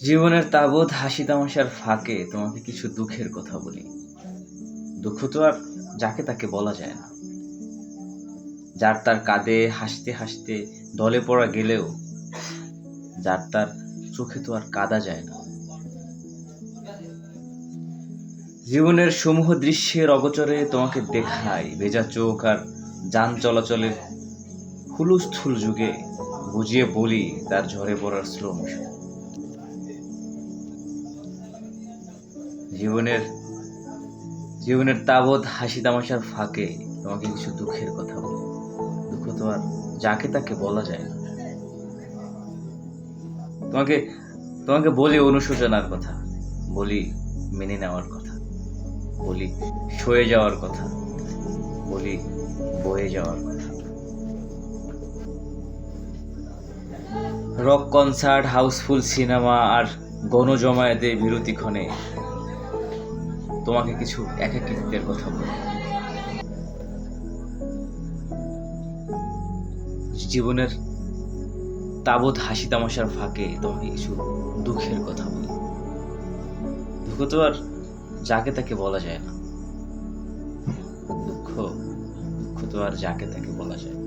জীবনের তাবৎ হাসি তামাশার ফাঁকে তোমাকে কিছু দুঃখের কথা বলি। দুঃখ তো আর যাকে তাকে বলা যায় না। যার তার কাঁধে হাসতে হাসতে ঢলে পড়া গেলেও যার তার চোখে তো আর কাঁদা যায় না। জীবনের সমূহ দৃশ্যের অগোচরে তোমাকে দেখাই ভেজা চোখ আর যান চলাচলের হুলস্থুল যুগে বুঝিয়ে বলি তার ঝরে পড়ার স্লো মোশন। জীবনের জীবনের তাবৎ হাসি তামাশার ফাঁকে তোমাকে কিছু দুঃখের কথা বলি। দুঃখ তো আর যাকে তাকে বলা যায় না। তোমাকে তোমাকে বলি অনুশোচনার কথা, বলি মেনে নেওয়ার কথা, বলি সয়ে যাওয়ার কথা, বলি বয়ে যাওয়ার কথা। রক কনসার্ট, হাউসফুল সিনেমা আর গণজমায়েতে বিরতিক্ষণে তোমাকে কিছু একাকিত্বের কথা বলি। জীবনের তাবৎ হাসি তামাশার ফাঁকে তোমাকে কিছু দুঃখের কথা বলি। দুঃখ তো আর যাকে তাকে বলা যায় না। দুঃখ দুঃখ তো আর যাকে তাকে বলা যায় না।